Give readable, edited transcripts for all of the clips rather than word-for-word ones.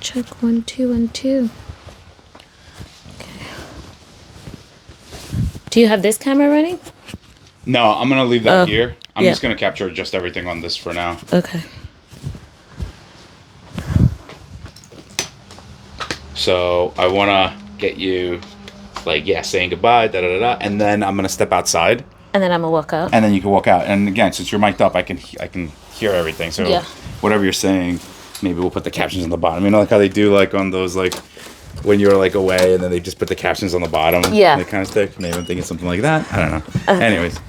check 1 2 1 2. Okay. Do you have this camera running? No, I'm gonna leave that here. I'm yeah. just gonna capture just everything on this for now. Okay. So I wanna get you, like, saying goodbye, and then I'm gonna step outside. And then I'm gonna walk out. And then you can walk out. And again, since you're mic'd up, I can hear everything. So whatever you're saying, maybe we'll put the captions on the bottom. You know, like how they do, like on those, like when you're like away, and then they just put the captions on the bottom. Yeah. They kind of stick. Maybe I'm thinking something like that. I don't know. Anyways,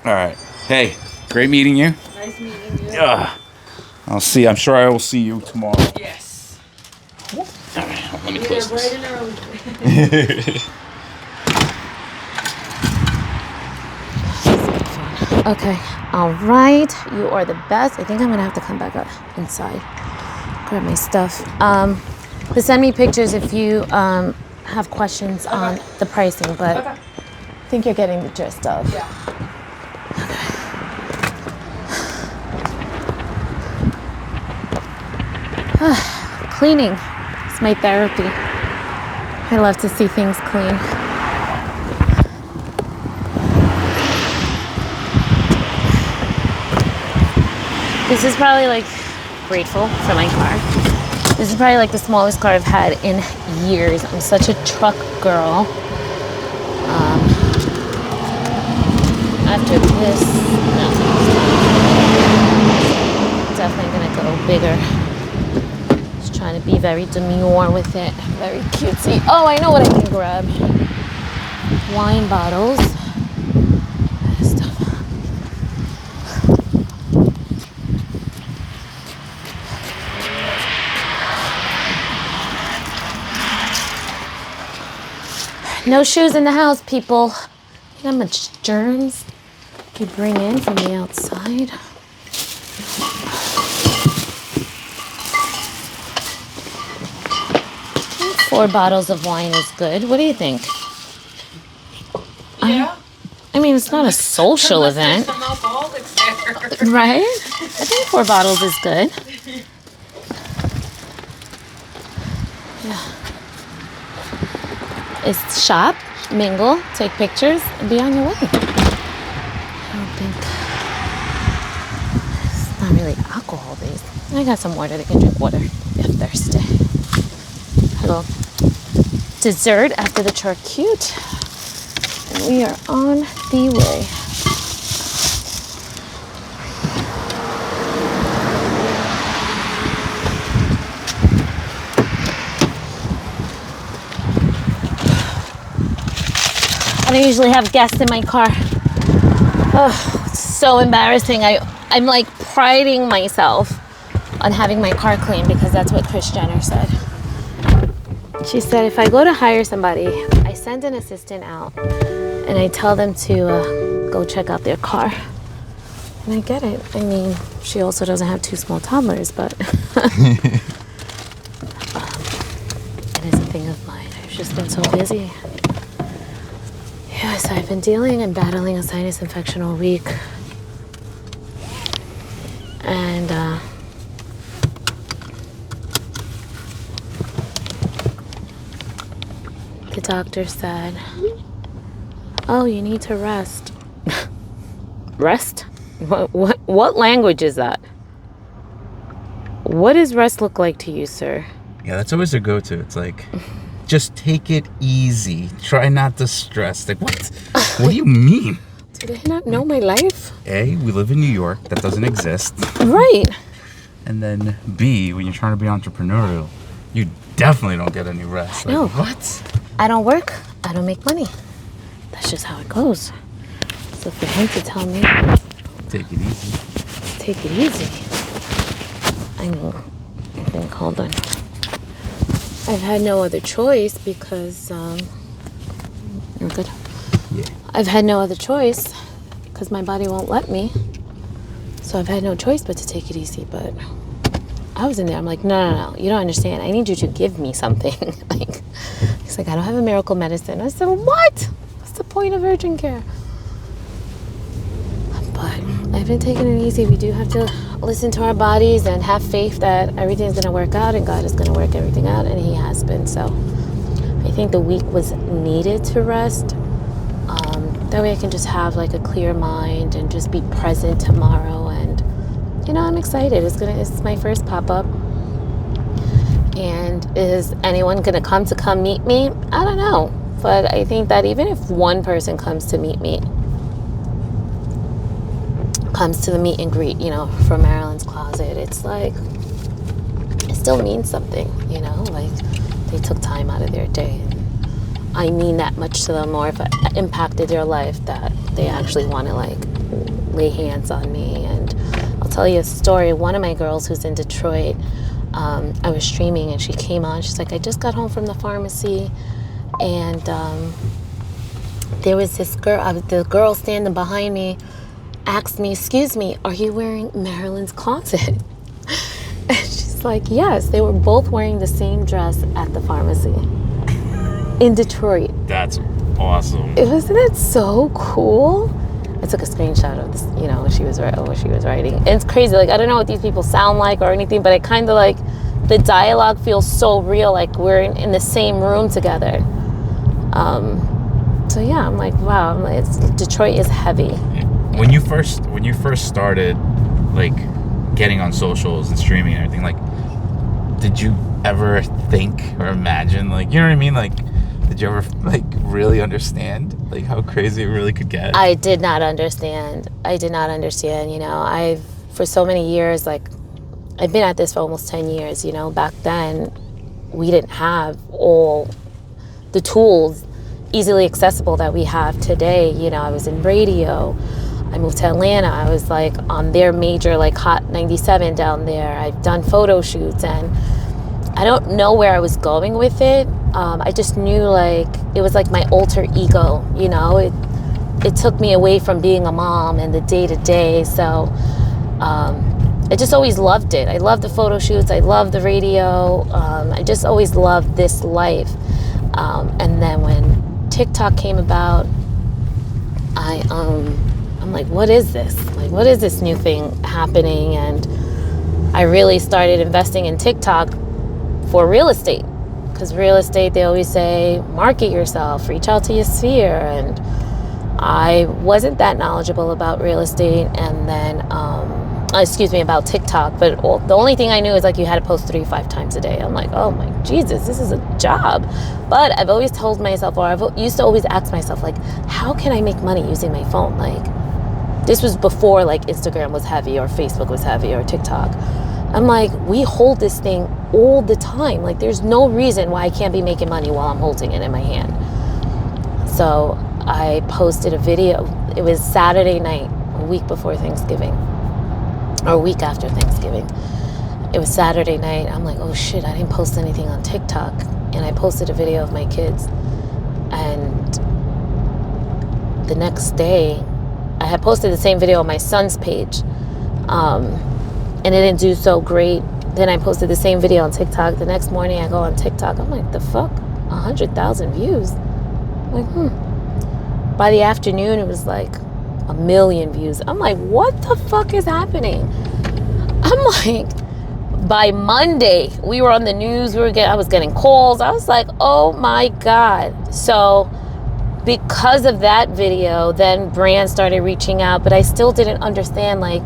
all right. Hey, great meeting you. Nice meeting you. I'll see. I'm sure I will see you tomorrow. Yes. All right. Let me close Bright this. and early. Okay. All right. You are the best. I think I'm gonna have to come back up inside, grab my stuff. To send me pictures if you have questions on the pricing, but I think you're getting the gist of. Yeah. Cleaning is my therapy. I love to see things clean. This is probably like grateful for my car. This is probably like the smallest car I've had in years. I'm such a truck girl. After this, no, definitely gonna go bigger. Just trying to be very demure with it, very cutesy. Oh, I know what I can grab. Wine bottles. No shoes in the house, people. You know how much germs you bring in from the outside? 4 bottles of wine is good. What do you think? Yeah. I mean, it's not a social event, Some alcoholics there. right? I think 4 bottles is good. Yeah. It's shop, mingle, take pictures, and be on your way. I don't think it's not really alcohol based. I got some water. They can drink water if they're thirsty. Hello. Dessert after the charcuterie. And we are on the way. I don't usually have guests in my car. Oh, it's so embarrassing. I'm like priding myself on having my car clean because that's what Kris Jenner said. She said if I go to hire somebody, I send an assistant out and I tell them to go check out their car. And I get it. I mean, she also doesn't have 2 small toddlers, but it is a thing of mine. I've just been so busy. Yes, I've been dealing and battling a sinus infection all week. And the doctor said, oh, you need to rest. Rest? What language is that? What does rest look like to you, sir? Yeah, that's always a go-to. It's like, just take it easy. Try not to stress. Like, what? What do you mean? Do they not know my life? A, we live in New York. That doesn't exist. Right. And then B, when you're trying to be entrepreneurial, you definitely don't get any rest. Like, No. what? I don't work. I don't make money. That's just how it goes. So for him to tell me, Take it easy. take it easy. I think, hold on. I've had no other choice because, you're good. Yeah. I've had no other choice because my body won't let me. So I've had no choice but to take it easy. But I was in there. I'm like, no, you don't understand. I need you to give me something. Like, he's like, I don't have a miracle medicine. I said, what? What's the point of urgent care? But I've I've been taking it easy. We do have to listen to our bodies and have faith that everything's going to work out and God is going to work everything out, and He has been. So I think the week was needed to rest. That way I can just have like a clear mind and just be present tomorrow. And I'm excited. It's my first pop-up. And is anyone going to come meet me? I don't know. But I think that even if one person comes to meet me, comes to the meet and greet, from Marilyn's Closet, it's like, it still means something, like they took time out of their day. I mean that much to them, or if it impacted their life, that they actually want to like lay hands on me. And I'll tell you a story. One of my girls who's in Detroit, I was streaming and she came on. She's like, I just got home from the pharmacy, and there was this girl, the girl standing behind me asked me, excuse me, are you wearing Marilyn's Closet? And she's like, yes. They were both wearing the same dress at the pharmacy in Detroit. That's awesome. Wasn't it so cool? I took a screenshot of this, what she was writing. And it's crazy. Like, I don't know what these people sound like or anything, but it kind of like, the dialogue feels so real, like we're in the same room together. So yeah, I'm like, wow. Detroit is heavy. When you first started, like, getting on socials and streaming and everything, like, did you ever think or imagine, like, you know what I mean? Like, did you ever, like, really understand, like, how crazy it really could get? I did not understand. I've, for so many years, like, I've been at this for almost 10 years, Back then, we didn't have all the tools easily accessible that we have today. I was in radio. I moved to Atlanta. I was, like, on their major, like, Hot 97 down there. I've done photo shoots, and I don't know where I was going with it. I just knew, like, it was like my alter ego, It took me away from being a mom and the day-to-day. So I just always loved it. I loved the photo shoots. I loved the radio. I just always loved this life. And then when TikTok came about, I'm like, what is this? Like, what is this new thing happening? And I really started investing in TikTok for real estate. Because real estate, they always say, market yourself, reach out to your sphere. And I wasn't that knowledgeable about real estate, and then, about TikTok. But the only thing I knew is, like, you had to post 3-5 times a day. I'm like, oh my Jesus, this is a job. But I've always told myself, or I've used to always ask myself, like, how can I make money using my phone? Like, this was before, like, Instagram was heavy, or Facebook was heavy, or TikTok. I'm like, we hold this thing all the time. Like, there's no reason why I can't be making money while I'm holding it in my hand. So I posted a video. It was Saturday night, a week before Thanksgiving, or a week after Thanksgiving. It was Saturday night. I'm like, oh shit, I didn't post anything on TikTok. And I posted a video of my kids. And the next day, I had posted the same video on my son's page. And it didn't do so great. Then I posted the same video on TikTok. The next morning I go on TikTok. I'm like, the fuck? 100,000 views. I'm like, By the afternoon, it was like 1 million views. I'm like, what the fuck is happening? I'm like, by Monday, we were on the news. I was getting calls. I was like, oh my God. So because of that video, then brands started reaching out, but I still didn't understand, like,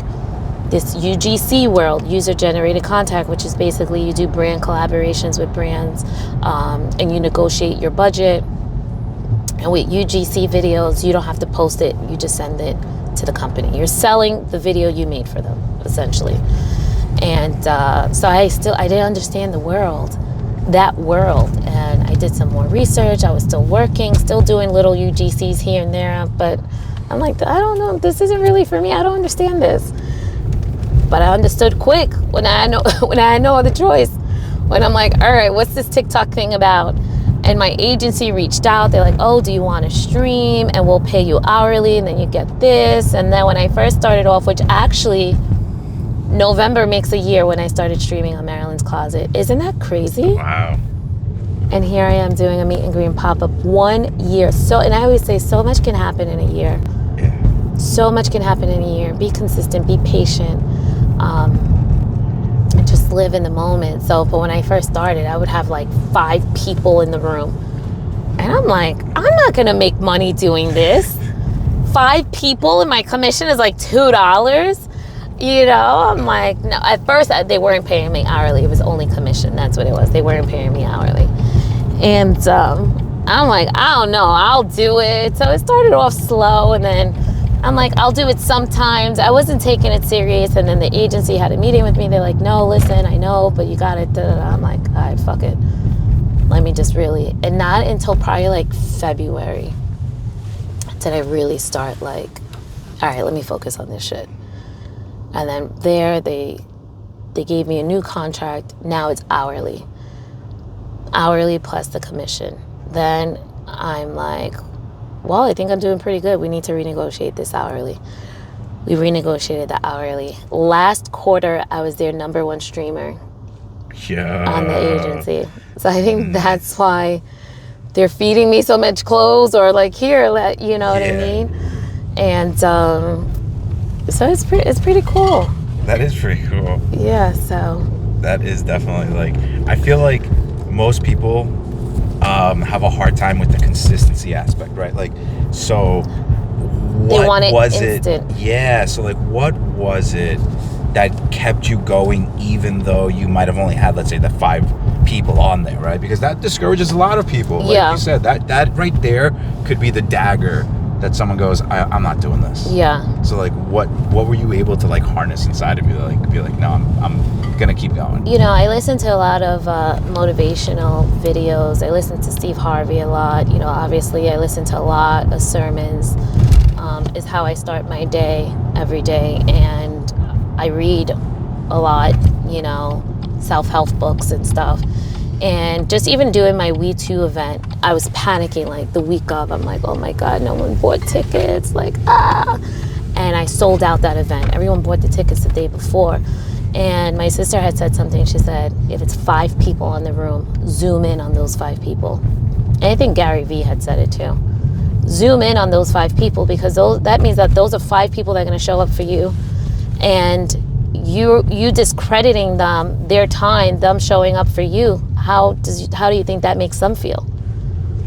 this UGC world, user-generated content, which is basically you do brand collaborations with brands, and you negotiate your budget. And with UGC videos, you don't have to post it. You just send it to the company. You're selling the video you made for them, essentially. And so I didn't understand that world. And I did some more research. I was still working, still doing little UGCs here and there. But I'm like, I don't know. This isn't really for me. I don't understand this. But I understood quick when I had no other choice. When I'm like, all right, what's this TikTok thing about? And my agency reached out. They're like, oh, do you want to stream? And we'll pay you hourly, and then you get this. And then when I first started off, which actually November makes a year when I started streaming on Marilyn's Closet. Isn't that crazy? Wow. And here I am doing a meet and greet pop-up 1 year. And I always say so much can happen in a year. Yeah. So much can happen in a year. Be consistent, be patient, and just live in the moment. So, but when I first started, I would have like 5 people in the room. And I'm like, I'm not going to make money doing this. 5 people and my commission is like $2. You know, I'm like, no. At first, they weren't paying me hourly. It was only commission. That's what it was. They weren't paying me hourly. And I'm like, I don't know. I'll do it. So it started off slow. And then I'm like, I'll do it sometimes. I wasn't taking it serious. And then the agency had a meeting with me. They're like, no, listen, I know, but you got it. I'm like, all right, fuck it. Let me just really. And not until probably like February did I really start like, all right, let me focus on this shit. And then they gave me a new contract. Now it's hourly plus the commission. Then I'm like, well, I think I'm doing pretty good. We need to renegotiate this hourly. We renegotiated the hourly. Last quarter, I was their #1 streamer on the agency. So I think that's why they're feeding me so much clothes, or like, here, you know what I mean? And so it's pretty cool. That is pretty cool. Yeah, so. That is definitely like, I feel like most people have a hard time with the consistency aspect, right? Like, so what was instant. It? Yeah, so like, what was it that kept you going, even though you might have only had, let's say, the 5 people on there, right? Because that discourages a lot of people. Like you said, that right there could be the dagger that someone goes, I'm not doing this. Yeah. So like, what were you able to like harness inside of you, to like be like, no, I'm gonna keep going? You know, I listen to a lot of motivational videos. I listen to Steve Harvey a lot. You know, obviously I listen to a lot of sermons. Is how I start my day every day, and I read a lot. You know, self-help books and stuff. And just even doing my We2 event, I was panicking like the week of. I'm like, oh my God, no one bought tickets. Like, And I sold out that event. Everyone bought the tickets the day before. And my sister had said something. She said, if it's 5 people in the room, zoom in on those 5 people. And I think Gary Vee had said it too. Zoom in on those 5 people, because that means that those are 5 people that are going to show up for you. And you discrediting them, their time, them showing up for you. How do you think that makes them feel?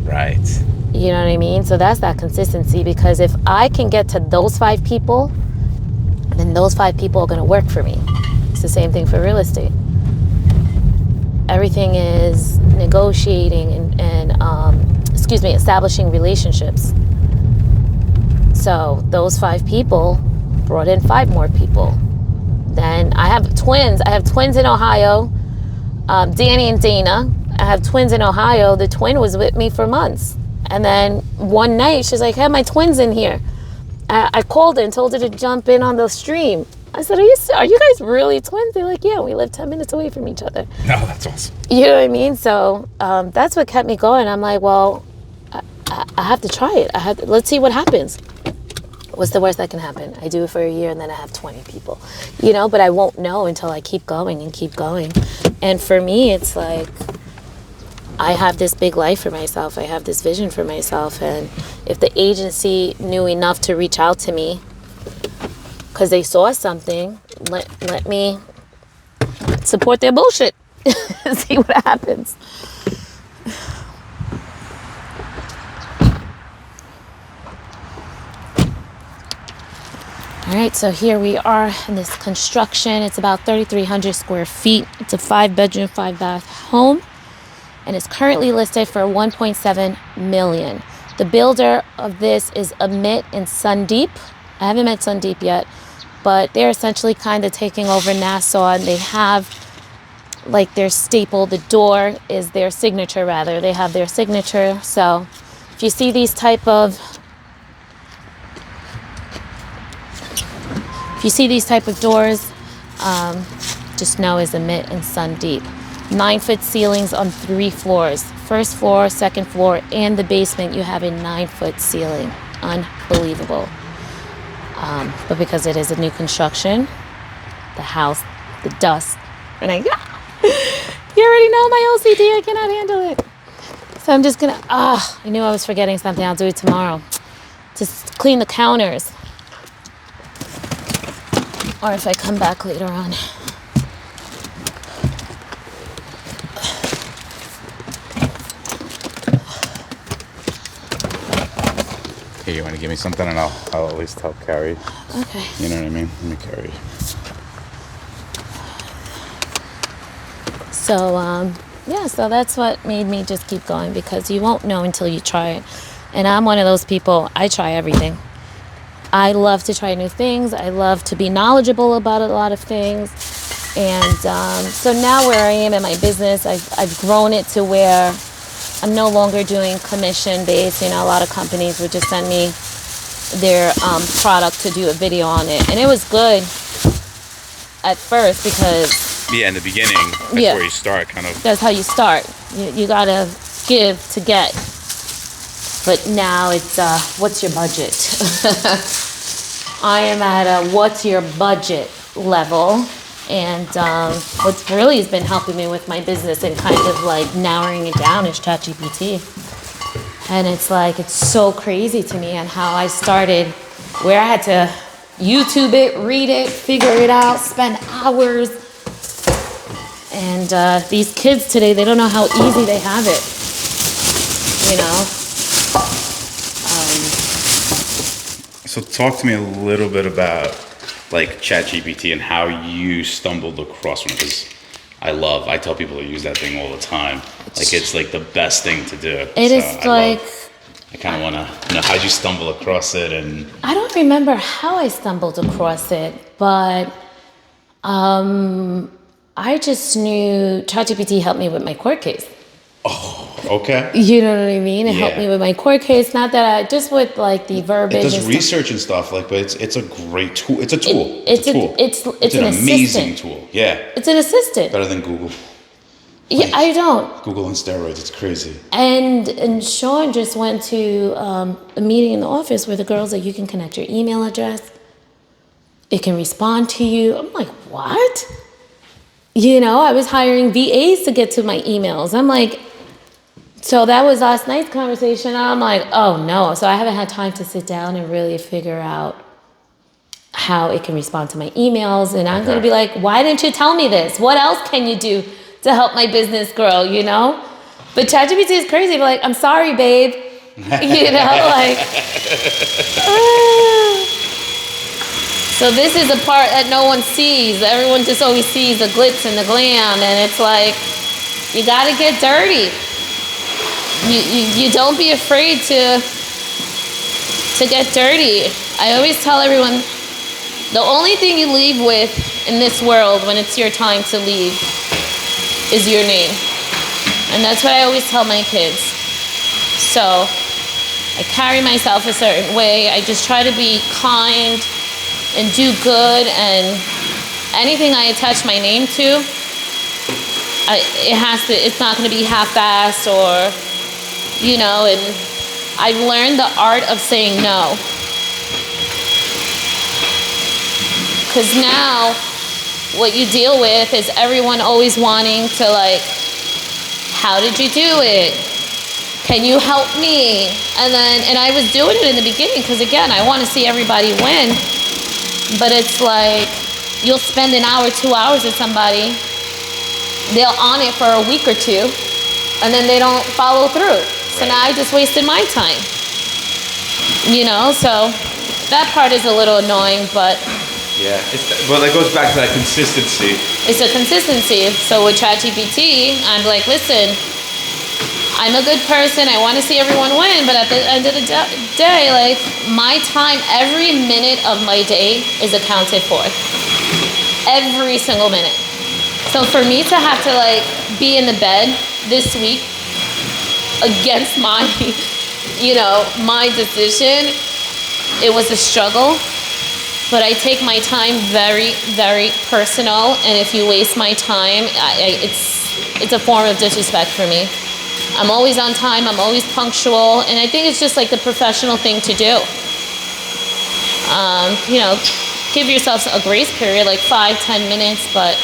Right. You know what I mean? So that's that consistency, because if I can get to those 5 people, then those 5 people are going to work for me. It's the same thing for real estate. Everything is negotiating and establishing relationships. So those 5 people brought in 5 more people. Then I have twins. I have twins in Ohio, Danny and Dana. I have twins in Ohio. The twin was with me for months. And then one night, she's like, hey, my twin's in here. I called her and told her to jump in on the stream. I said, are you guys really twins? They're like, yeah, we live 10 minutes away from each other. No, that's awesome. You know what I mean? So that's what kept me going. I'm like, well, I have to try it. Let's see what happens. What's the worst that can happen? I do it for a year and then I have 20 people, you know, but I won't know until I keep going and keep going. And for me, it's like, I have this big life for myself. I have this vision for myself. And if the agency knew enough to reach out to me because they saw something, let me support their bullshit and see what happens. All right, so here we are in this construction. It's about 3,300 square feet. It's a 5-bedroom, 5-bath home, and it's currently listed for $1.7 million. The builder of this is Amit and Sundeep. I haven't met Sundeep yet, but they're essentially kind of taking over Nassau, and they have like their staple. The door is their signature, rather. They have their signature. So if you see these type of doors, just know is Amit and Sundeep. 9-foot ceilings on 3 floors. First floor, second floor, and the basement, you have a 9-foot ceiling. Unbelievable. But because it is a new construction, the house, the dust, and you already know my OCD, I cannot handle it. So I'm just gonna, I knew I was forgetting something. I'll do it tomorrow. Just clean the counters. or if I come back later on. Here, you want to give me something, and I'll at least help carry. Okay. You know what I mean? Let me carry. So, yeah, so that's what made me just keep going, because you won't know until you try it. And I'm one of those people, I try everything. I love to try new things. I love to be knowledgeable about a lot of things. And so now where I am in my business, I've grown it to where I'm no longer doing commission-based. You know, a lot of companies would just send me their product to do a video on it. And it was good at first because... Yeah, in the beginning, that's where you start, kind of. That's how you start. You gotta give to get. But now it's, what's your budget? I am at a what's your budget level. And what's really has been helping me with my business and kind of like narrowing it down is ChatGPT. And it's like, it's so crazy to me on how I started, where I had to YouTube it, read it, figure it out, spend hours. And these kids today, they don't know how easy they have it, you know? So talk to me a little bit about like ChatGPT and how you stumbled across one, because I tell people to use that thing all the time. Like, it's like the best thing to do. I kind of want to know, how'd you stumble across it? And I don't remember how I stumbled across it, but I just knew ChatGPT helped me with my court case. Oh, okay. You know what I mean? It helped me with my court case. Not that just with like the verbiage. It does research and stuff, like, but it's a great tool. It's a tool. It's an amazing assistant. tool. Yeah. It's an assistant. Better than Google. Yeah, I don't. Google on steroids. It's crazy. And Sean just went to a meeting in the office where the girls like, you can connect your email address. It can respond to you. I'm like, what? You know, I was hiring VAs to get to my emails. I'm like, so that was last night's conversation. I'm like, oh no. So I haven't had time to sit down and really figure out how it can respond to my emails. And I'm going to be like, why didn't you tell me this? What else can you do to help my business grow, you know? But ChatGPT is crazy. But like, I'm sorry, babe. You know, like. So this is a part that no one sees. Everyone just always sees the glitz and the glam. And it's like, you got to get dirty. You don't be afraid to get dirty. I always tell everyone, the only thing you leave with in this world when it's your time to leave is your name. And that's what I always tell my kids. So I carry myself a certain way. I just try to be kind and do good, and anything I attach my name to, it's not going to be half-assed or, you know, and I've learned the art of saying no. Because now what you deal with is everyone always wanting to like, how did you do it? Can you help me? And I was doing it in the beginning because again, I want to see everybody win. But it's like, you'll spend an hour, 2 hours with somebody, they'll on it for a week or two, and then they don't follow through. So now I just wasted my time. You know, so that part is a little annoying, but... Yeah, well, that goes back to that consistency. It's a consistency. So with ChatGPT, I'm like, listen, I'm a good person. I want to see everyone win. But at the end of the day, like, my time, every minute of my day is accounted for. Every single minute. So for me to have to, like, be in the bed this week against my, you know, my decision, it was a struggle. But I take my time very, very personal. And if you waste my time, it's a form of disrespect for me. I'm always on time. I'm always punctual. And I think it's just like the professional thing to do. You know, give yourself a grace period, like 5-10 minutes. But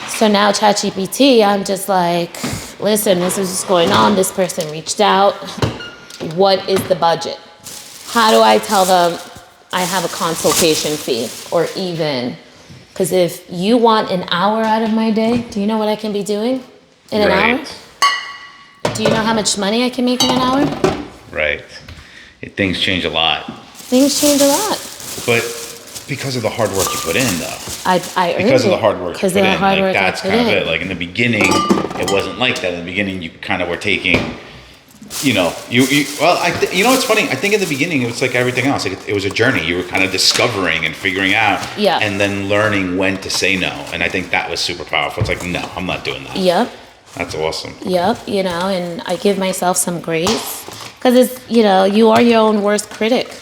so now ChatGPT, I'm just like, listen, this is what's going on. This person reached out. What is the budget? How do I tell them I have a consultation fee, or even, because if you want an hour out of my day, do you know what I can be doing in an hour? Do you know how much money I can make in an hour? Right. Things change a lot. Things change a lot. But because of the hard work you put in, though. I earned Because of it. the hard work you Because put of the in. hard Like, work I that's put kind of in. it. Like, in the beginning, it wasn't like that. In the beginning, you kind of were taking, you know, you know what's funny? I think in the beginning, it was like everything else. Like, it was a journey. You were kind of discovering and figuring out. Yeah. And then learning when to say no. And I think that was super powerful. It's like, no, I'm not doing that. Yep. That's awesome. Yep, you know, and I give myself some grace because it's, you know, you are your own worst critic.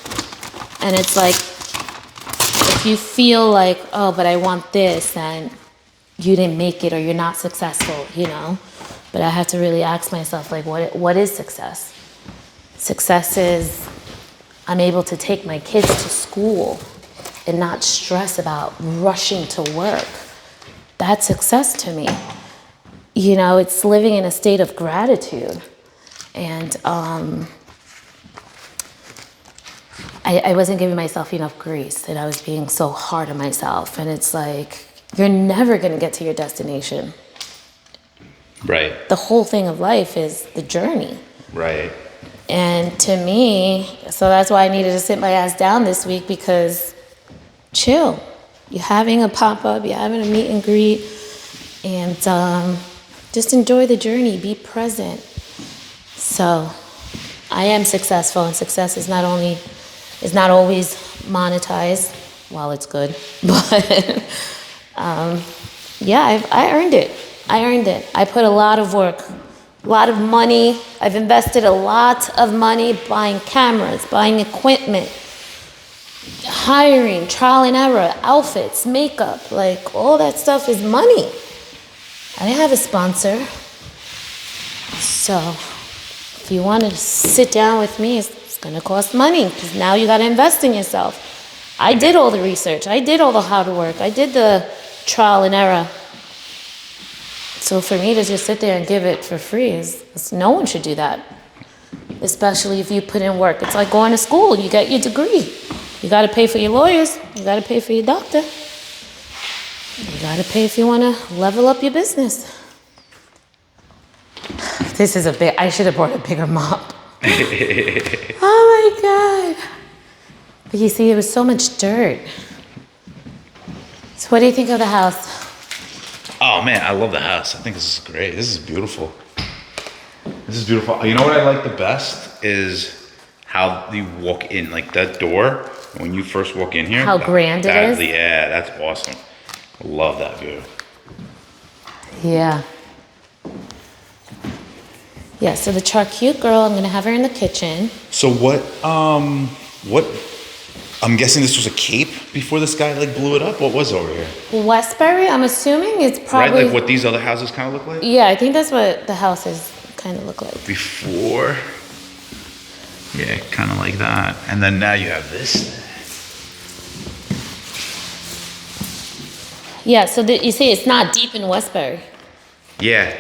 And it's like, if you feel like, oh, but I want this, and you didn't make it or you're not successful, you know. But I have to really ask myself, like, what is success? Success is I'm able to take my kids to school and not stress about rushing to work. That's success to me. You know, it's living in a state of gratitude. And I wasn't giving myself enough grace, and I was being so hard on myself. And it's like, you're never going to get to your destination. Right. The whole thing of life is the journey. Right. And to me, so that's why I needed to sit my ass down this week, because chill. You're having a pop-up, you're having a meet and greet, and just enjoy the journey, be present. So I am successful, and success is not always monetized. Well, it's good, but yeah, I earned it. I put a lot of work, a lot of money. I've invested a lot of money buying cameras, buying equipment, hiring, trial and error, outfits, makeup, like all that stuff is money. I didn't have a sponsor. So if you want to sit down with me, it's going to cost money, because now you got to invest in yourself. I did all the research. I did all the hard work. I did the trial and error. So for me to just sit there and give it for free no one should do that. Especially if you put in work. It's like going to school. You get your degree. You got to pay for your lawyers. You got to pay for your doctor. You got to pay if you want to level up your business. This is I should have brought a bigger mop. Oh my God. But you see, there was so much dirt. So what do you think of the house? Oh man, I love the house. I think this is great. This is beautiful. This is beautiful. You know what I like the best is how you walk in, like that door, when you first walk in here. How grand it is? Yeah, that's awesome. I love that view. Yeah. Yeah, so the charcuterie girl, I'm gonna have her in the kitchen. So what, I'm guessing this was a cape before this guy like blew it up? What was over here? Westbury, I'm assuming it's probably... Right, like what these other houses kind of look like? Yeah, I think that's what the houses kind of look like. Before, yeah, kind of like that. And then now you have this. Yeah, so you see it's not deep in Westbury. Yeah.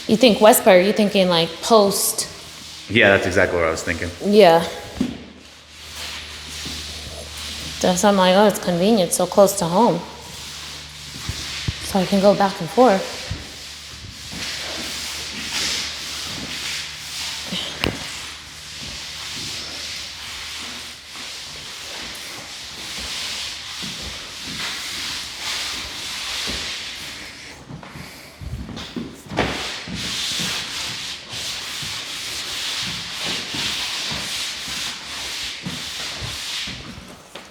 You think Westbury, you're thinking like post. Yeah, that's exactly what I was thinking. Yeah. So I'm like, oh, it's convenient, so close to home. So I can go back and forth.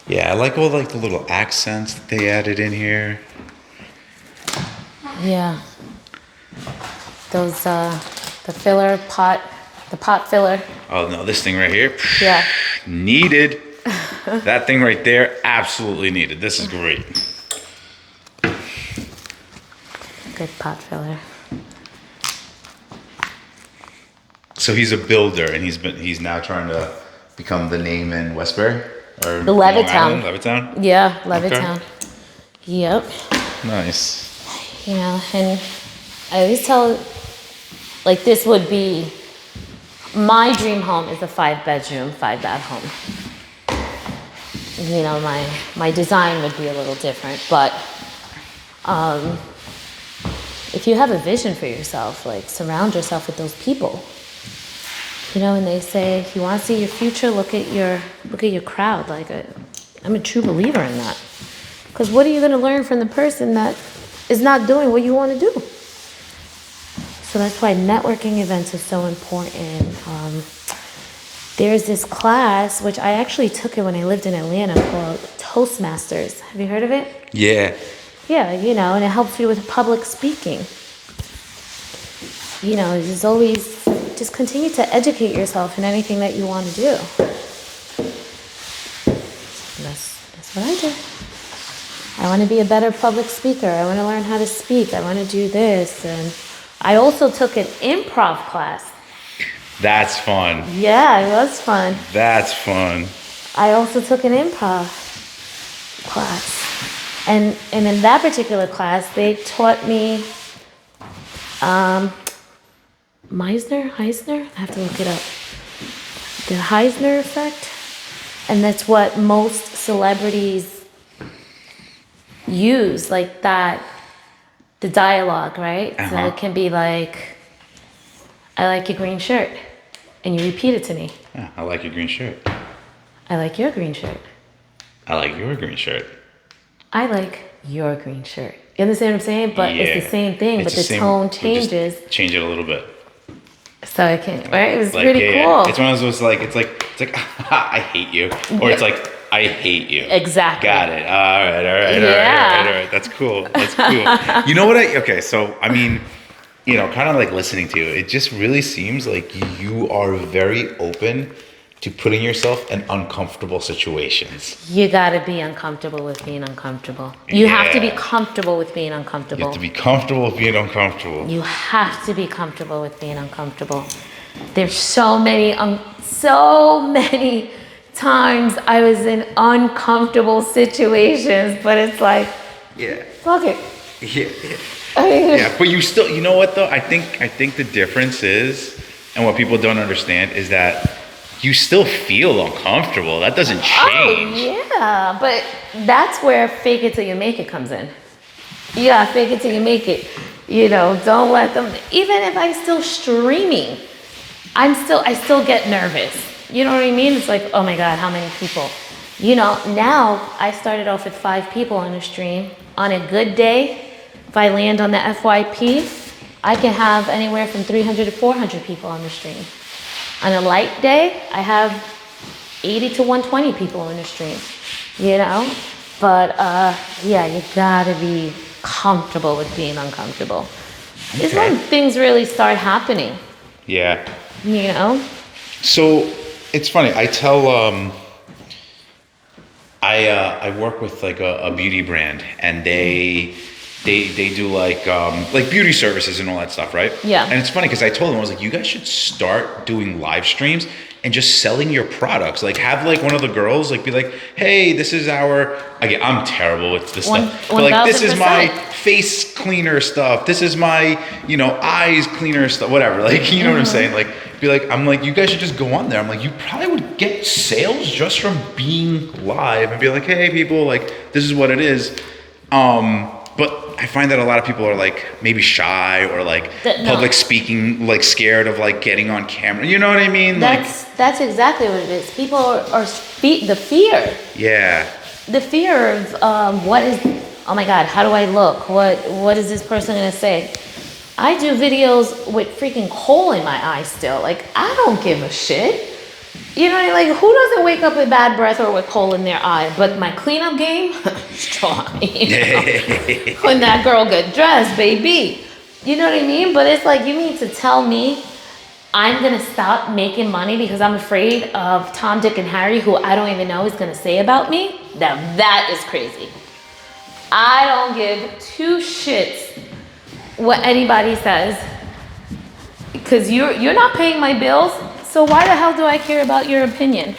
Yeah, I like all like the little accents that they added in here. Yeah. Those, the pot filler. Oh no, this thing right here. Yeah. Needed. That thing right there, absolutely needed. This is great. Good pot filler. So he's a builder, and he's now trying to become the name in Westbury or The Long Levittown. Island? Levittown. Yeah, Levittown. Yep. Nice. You know, and I always tell, like, this would be my dream home is a 5-bedroom, 5-bath home. you know, my design would be a little different. But if you have a vision for yourself, like surround yourself with those people. You know, and they say, if you want to see your future, look at your crowd. Like, I'm a true believer in that. Because what are you going to learn from the person that is not doing what you want to do? So that's why networking events are so important. There's this class, which I actually took it when I lived in Atlanta, called Toastmasters. Have you heard of it? Yeah. Yeah, you know, and it helps you with public speaking. You know, there's always, just continue to educate yourself in anything that you want to do. That's what I do. I want to be a better public speaker. I want to learn how to speak. I want to do this. And I also took an improv class. That's fun. Yeah, it was fun. That's fun. I also took an improv class. And in that particular class, they taught me Heisner? I have to look it up. The Heisner effect. And that's what most celebrities use, like that, the dialogue, right? Uh-huh. So it can be like, I like your green shirt. And you repeat it to me. Yeah, I like your green shirt. I like your green shirt. I like your green shirt. I like your green shirt. You understand what I'm saying? But Yeah. it's the same thing, It's but the tone changes. Just change it a little bit. So I can, right? It was Like, pretty yeah, cool. It's one of those like it's like I hate you, or it's like I hate you. Exactly. Got it. All right. Yeah. All right. That's cool. You know what? Okay. So I mean, you know, kind of like listening to you, it just really seems like you are very open to putting yourself in uncomfortable situations. You gotta be uncomfortable with being uncomfortable. You have to be comfortable with being uncomfortable. You have to be comfortable with being uncomfortable. You have to be comfortable with being uncomfortable. There's so many times I was in uncomfortable situations, but it's like, Yeah. fuck it. Yeah. I mean, Yeah, but you still, you know what though? I think the difference is, and what people don't understand is that you still feel uncomfortable. That doesn't change. Oh, yeah, but that's where fake it till you make it comes in. You gotta fake it till you make it. You know, don't let them, even if I'm still streaming, I still get nervous. You know what I mean? It's like, oh my God, how many people? You know, now I started off with 5 people on the stream. On a good day, if I land on the FYP, I can have anywhere from 300 to 400 people on the stream. On a light day, I have 80 to 120 people in the stream, you know? But yeah, you gotta be comfortable with being uncomfortable. Okay. It's when things really start happening. Yeah. You know? So it's funny. I tell I work with like a beauty brand, and they do like beauty services and all that stuff, right? Yeah. And it's funny because I told them, I was like, you guys should start doing live streams and just selling your products. Like have like one of the girls like be like, hey, this is our, again, I'm terrible with this stuff. But like, this is my face cleaner stuff. This is my, you know, eyes cleaner stuff, whatever. Like, you know what I'm saying? Like, be like, I'm like, you guys should just go on there. I'm like, you probably would get sales just from being live and be like, hey people, like, this is what it is. But I find that a lot of people are like maybe shy or like public speaking, like scared of like getting on camera. You know what I mean? That's exactly what it is. People are the fear. Yeah. The fear of what is, oh my God, how do I look? What is this person gonna say? I do videos with freaking coal in my eye still. Like, I don't give a shit. You know, like, who doesn't wake up with bad breath or with coal in their eye? But my cleanup game, strong. You know? When that girl get dressed, baby. You know what I mean? But it's like, you mean to tell me I'm going to stop making money because I'm afraid of Tom, Dick, and Harry, who I don't even know is going to say about me? Now, that is crazy. I don't give 2 shits what anybody says, because you're not paying my bills, so why the hell do I care about your opinion?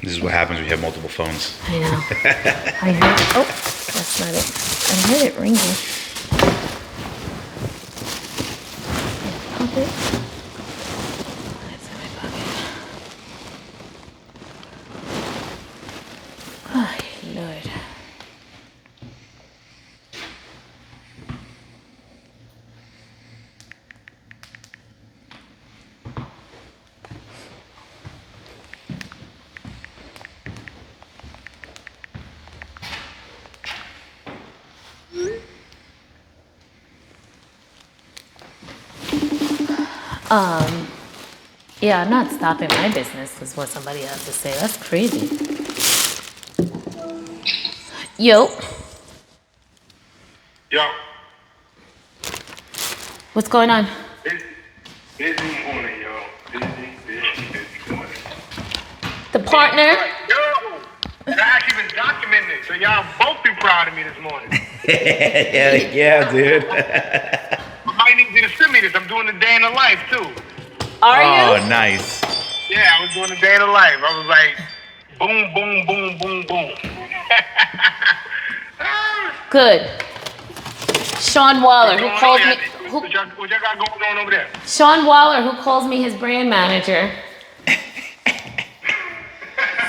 This is what happens when you have multiple phones. I know. I heard it. Oh, that's not it. I heard it ringing. Pop it. Yeah, I'm not stopping my business is what somebody has to say. That's crazy. Yo, Yo, what's going on? busy morning, yo. Busy morning. The partner? Yo, I actually been documenting it, so y'all both be proud of me this morning. yeah, dude. I might need you to send me this. I'm doing the day in the life, too. Are Oh, you? nice. Yeah, I was doing the day in the life. I was like, boom, boom, boom, boom, boom. Good. Sean Waller, who calls me, What y'all got going on over there? Sean Waller, who calls me his brand manager.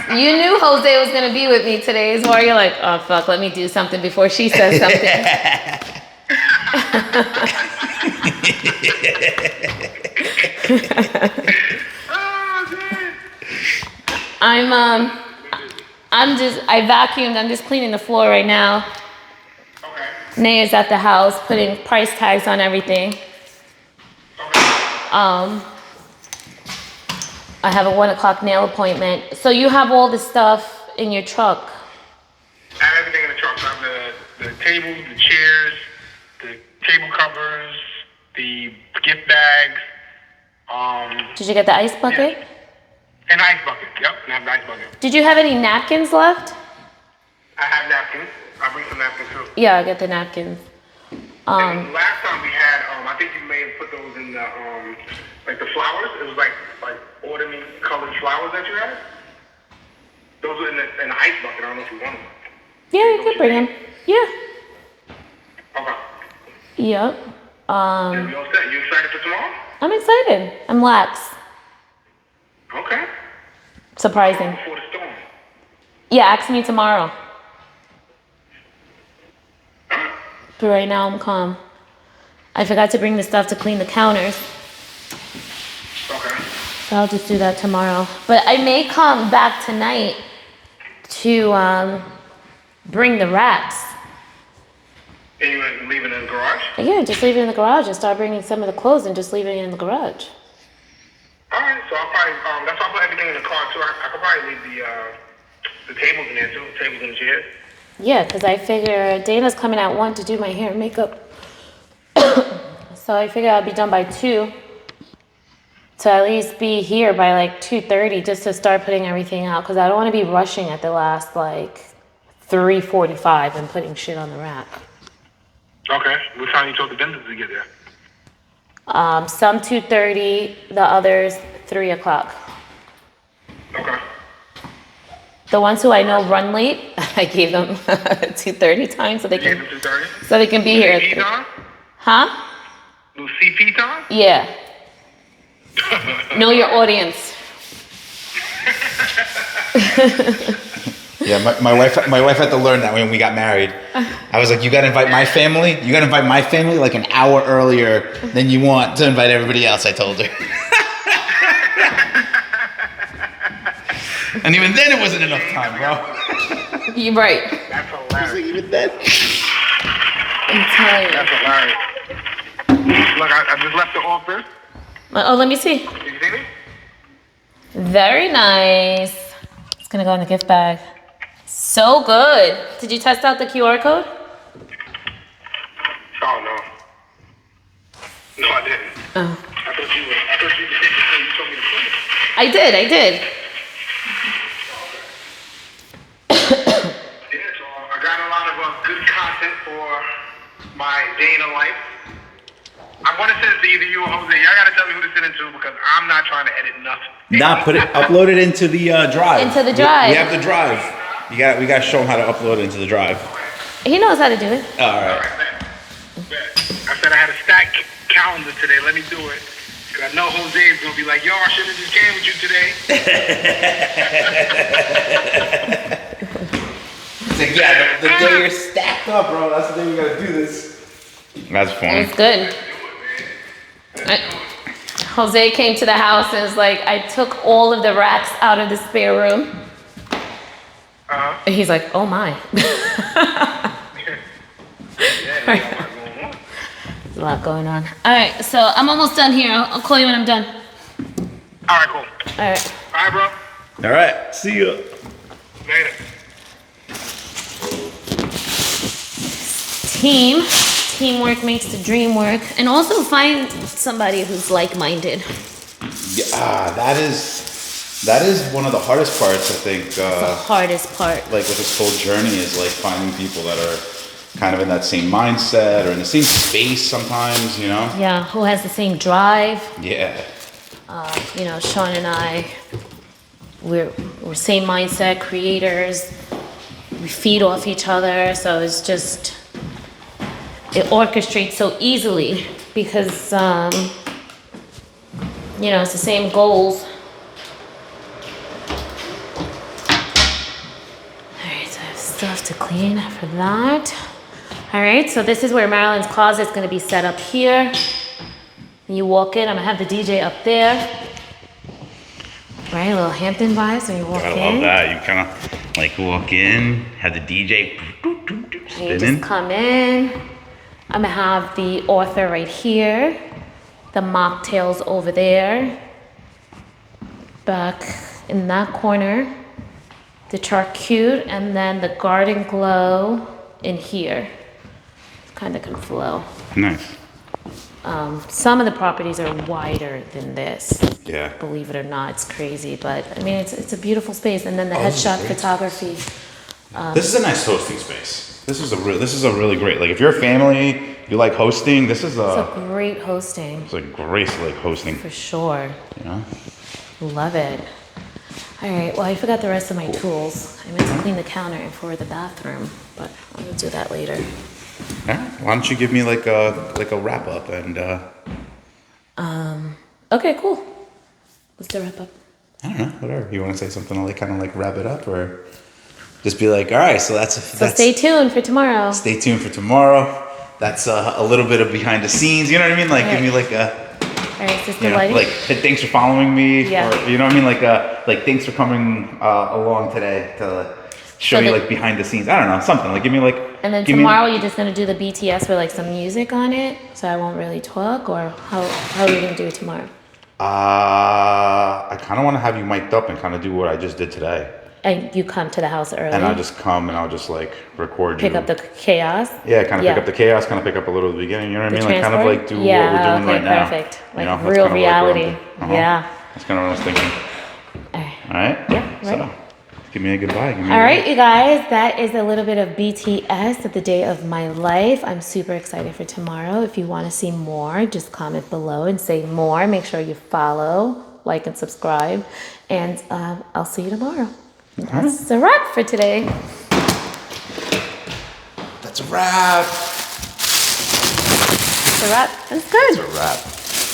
You knew Jose was gonna be with me today, so you're like, oh fuck, let me do something before she says something. I vacuumed, I'm just cleaning the floor right now. Okay. Naya's at the house, putting price tags on everything. I have a 1 o'clock nail appointment. So you have all the stuff in your truck? I have everything in the truck. I have the tables, the chairs, the table covers, the gift bags. Did you get the ice bucket? Yeah. An ice bucket. Yep, and I have the ice bucket. Did you have any napkins left? I have napkins. I'll bring some napkins too. Yeah, I get the napkins. And last time we had, I think you may have put those in the, like the flowers. It was like autumn colored flowers that you had. Those were in the ice bucket. I don't know if you want them. Yeah, you could bring them. Yeah. Okay. Yep. Yeah, we all set. You excited for tomorrow? I'm excited. I'm lax. Okay. Surprising. Before the storm. Yeah, ask me tomorrow. But right now I'm calm. I forgot to bring the stuff to clean the counters. Okay. So I'll just do that tomorrow. But I may come back tonight to bring the racks. And you were leaving it in the garage? Yeah, just leave it in the garage and start bringing some of the clothes and just leave it in the garage. All right. So I'll probably that's why I put everything in the car too. I could probably leave the tables in there too. The tables and the chairs. Yeah, because I figure Dana's coming at 1 to do my hair and makeup. So I figure I'll be done by 2. To at least be here by like 2:30 just to start putting everything out. Because I don't want to be rushing at the last like 3:45 and putting shit on the rack. Okay. What time you told the vendors to get there? Some 2:30, the others 3 o'clock. Okay. The ones who I know run late, I gave them 2:30 time so they Gave can them 2:30? so they can be here. CP time? Huh? Little CP time? Yeah. Know your audience. Yeah, my wife had to learn that when we got married. I was like, you gotta invite my family. You gotta invite my family like an hour earlier than you want to invite everybody else. I told her. And even then, it wasn't enough time, bro. You're right. That's hilarious. Even then. I'm telling you. That's hilarious. Look, I just left the office. Oh, let me see. Did you see me? Very nice. It's gonna go in the gift bag. So good. Did you test out the QR code? Oh, no. No, I didn't. Oh. I thought you could take it before you told me to put it. I did. Yeah, so I got a lot of good content for my day in the life. I want to send it to either you or Jose. Y'all got to tell me who to send it to because I'm not trying to edit nothing. Upload it into the drive. Into the drive. We have the drive. We got to show him how to upload it into the drive. He knows how to do it. All All right. right, man. I said I had a stack calendar today. Let me do it. Because I know Jose is going to be like, yo, I should have just came with you today. It's like, yeah, the day you're stacked up, bro. That's the day we gotta do this. That's funny. It's good. Jose came to the house and was like, I took all of the racks out of the spare room. Uh-huh. And he's like, oh my. Yeah, there's a lot going on. There's a a lot going on. All right, so I'm almost done here. I'll call you when I'm done. All right, cool. All right. All right, bro. All right, see you. Later. Teamwork makes the dream work, and also find somebody who's like-minded. Yeah, that is one of the hardest parts, I think. The hardest part. Like with this whole journey is like finding people that are kind of in that same mindset or in the same space sometimes, you know? Yeah, who has the same drive. Yeah. You know, Sean and I, we're same mindset, creators. We feed off each other, so it's just, it orchestrates so easily because, you know, it's the same goals. Alright, so I have stuff to clean for that. Alright, so this is where Marilyn's closet is going to be set up here. When you walk in, I'm going to have the DJ up there. Right, a little Hampton vibes when you walk in. I love that. You kind of like walk in, have the DJ And you just come in. I'm going to have the author right here. The mocktails over there. Back in that corner. The charcuterie, and then the garden glow in here. It kind of can flow. Nice. Some of the properties are wider than this. Yeah. Believe it or not, it's crazy, but I mean, it's a beautiful space. And then the this is headshot great. photography. This is a nice hosting space. This is a really great, like if you're a family, you like hosting, this is It's a great hosting, it's a great like hosting, for sure. you know? Love it. All right, well, I forgot the rest of my tools. I meant to clean the counter for the bathroom, but I'm gonna do that later. All right. Why don't you give me like a wrap up and Okay, cool. Let's do a wrap up. I don't know, whatever. You want to say something to like kind of like wrap it up or just be like, all right, so that's So stay tuned for tomorrow. Stay tuned for tomorrow. That's a little bit of behind the scenes. You know what I mean? Like, give me like a, All right, sister you know, lighting. like, hey, thanks for following me. Yeah. Or, you know what I mean? Like thanks for coming along today to show So you the- like behind the scenes. I don't know, something. Like, give me like. And then give me- tomorrow you're just gonna do the BTS with like some music on it, so I won't really talk, or how are we gonna do it tomorrow? I kind of want to have you mic'd up and kind of do what I just did today. And you come to the house early. And I'll just come and I'll just like record you. pick up the chaos. Yeah, kind of pick up the chaos, kind of pick up a little at the beginning, you know what I The mean? Like kind of transport? like do what Yeah, we're doing okay, right now. perfect. You Like know, that's real kinda like what I'm reality. doing. Yeah. That's kind of what I was thinking. All right. All right? Yeah, right. So, give me a goodbye. Give me a All right, you guys, that is a little bit of BTS of the day of my life. I'm super excited for tomorrow. If you want to see more, just comment below and say more. Make sure you follow, like, and subscribe. And I'll see you tomorrow. That's a wrap for today. That's a wrap. It's a wrap. That's good. It's a wrap.